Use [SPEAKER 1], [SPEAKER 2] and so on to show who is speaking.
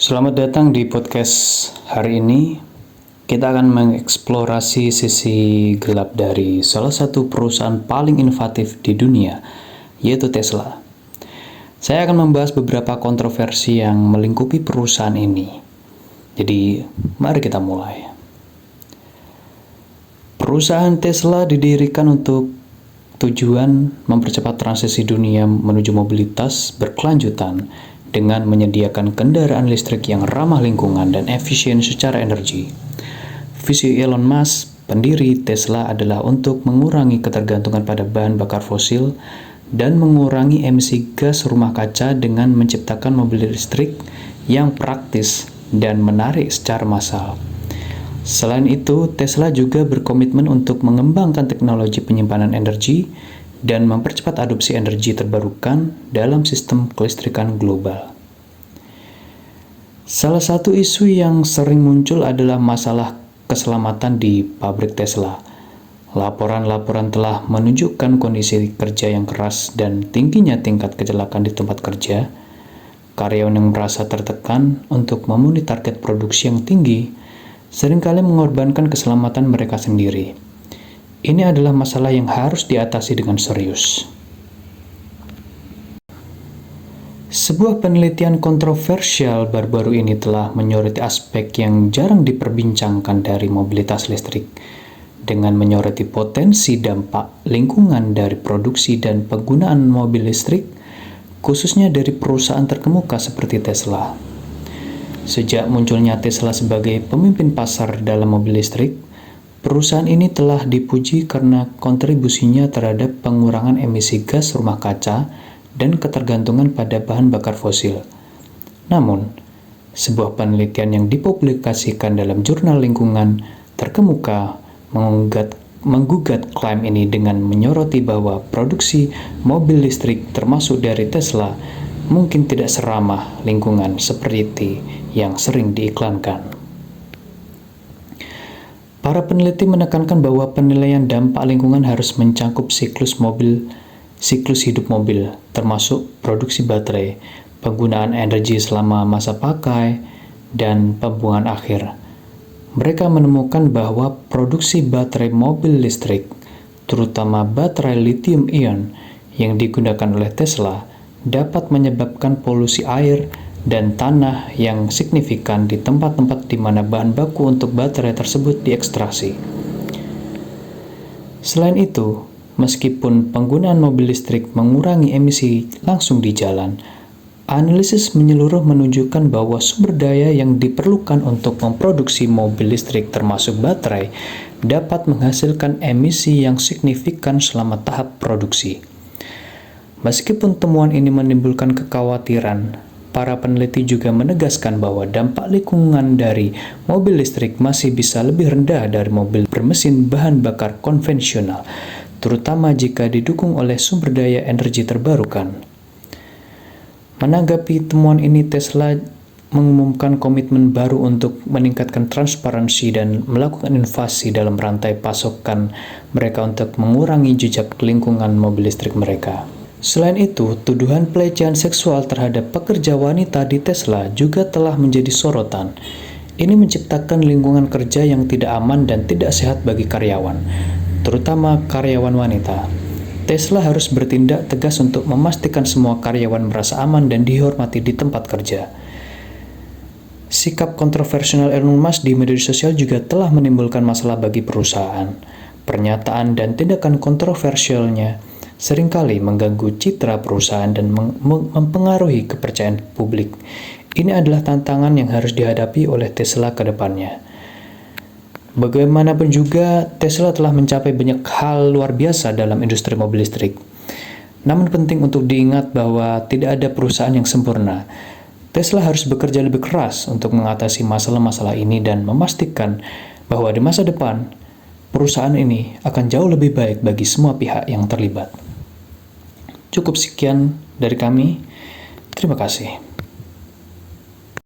[SPEAKER 1] Selamat datang di podcast hari ini. Kita akan mengeksplorasi sisi gelap dari salah satu perusahaan paling inovatif di dunia, yaitu Tesla. Saya akan membahas beberapa kontroversi yang melingkupi perusahaan ini. Jadi, mari kita mulai. Perusahaan Tesla didirikan untuk tujuan mempercepat transisi dunia menuju mobilitas berkelanjutan dengan menyediakan kendaraan listrik yang ramah lingkungan dan efisien secara energi. Visi Elon Musk, pendiri Tesla, adalah untuk mengurangi ketergantungan pada bahan bakar fosil dan mengurangi emisi gas rumah kaca dengan menciptakan mobil listrik yang praktis dan menarik secara massal. Selain itu, Tesla juga berkomitmen untuk mengembangkan teknologi penyimpanan energi dan mempercepat adopsi energi terbarukan dalam sistem kelistrikan global. Salah satu isu yang sering muncul adalah masalah keselamatan di pabrik Tesla. Laporan-laporan telah menunjukkan kondisi kerja yang keras dan tingginya tingkat kecelakaan di tempat kerja. Karyawan yang merasa tertekan untuk memenuhi target produksi yang tinggi seringkali mengorbankan keselamatan mereka sendiri. Ini adalah masalah yang harus diatasi dengan serius. Sebuah penelitian kontroversial baru-baru ini telah menyoroti aspek yang jarang diperbincangkan dari mobilitas listrik, dengan menyoroti potensi dampak lingkungan dari produksi dan penggunaan mobil listrik, khususnya dari perusahaan terkemuka seperti Tesla. Sejak munculnya Tesla sebagai pemimpin pasar dalam mobil listrik, perusahaan ini telah dipuji karena kontribusinya terhadap pengurangan emisi gas rumah kaca dan ketergantungan pada bahan bakar fosil. Namun, sebuah penelitian yang dipublikasikan dalam jurnal lingkungan terkemuka menggugat klaim ini dengan menyoroti bahwa produksi mobil listrik termasuk dari Tesla mungkin tidak seramah lingkungan seperti yang sering diiklankan. Para peneliti menekankan bahwa penilaian dampak lingkungan harus mencakup siklus hidup mobil, termasuk produksi baterai, penggunaan energi selama masa pakai, dan pembuangan akhir. Mereka menemukan bahwa produksi baterai mobil listrik, terutama baterai lithium-ion yang digunakan oleh Tesla, dapat menyebabkan polusi air dan tanah yang signifikan di tempat-tempat di mana bahan baku untuk baterai tersebut diekstraksi. Selain itu, meskipun penggunaan mobil listrik mengurangi emisi langsung di jalan, analisis menyeluruh menunjukkan bahwa sumber daya yang diperlukan untuk memproduksi mobil listrik termasuk baterai dapat menghasilkan emisi yang signifikan selama tahap produksi. Meskipun temuan ini menimbulkan kekhawatiran, para peneliti juga menegaskan bahwa dampak lingkungan dari mobil listrik masih bisa lebih rendah dari mobil bermesin bahan bakar konvensional, terutama jika didukung oleh sumber daya energi terbarukan. Menanggapi temuan ini, Tesla mengumumkan komitmen baru untuk meningkatkan transparansi dan melakukan inovasi dalam rantai pasokan mereka untuk mengurangi jejak lingkungan mobil listrik mereka. Selain itu, tuduhan pelecehan seksual terhadap pekerja wanita di Tesla juga telah menjadi sorotan. Ini menciptakan lingkungan kerja yang tidak aman dan tidak sehat bagi karyawan, terutama karyawan wanita. Tesla harus bertindak tegas untuk memastikan semua karyawan merasa aman dan dihormati di tempat kerja. Sikap kontroversial Elon Musk di media sosial juga telah menimbulkan masalah bagi perusahaan. Pernyataan dan tindakan kontroversialnya seringkali mengganggu citra perusahaan dan mempengaruhi kepercayaan publik. Ini adalah tantangan yang harus dihadapi oleh Tesla ke depannya. Bagaimanapun juga, Tesla telah mencapai banyak hal luar biasa dalam industri mobil listrik. Namun penting untuk diingat bahwa tidak ada perusahaan yang sempurna. Tesla harus bekerja lebih keras untuk mengatasi masalah-masalah ini dan memastikan bahwa di masa depan, perusahaan ini akan jauh lebih baik bagi semua pihak yang terlibat. Cukup sekian dari kami. Terima kasih.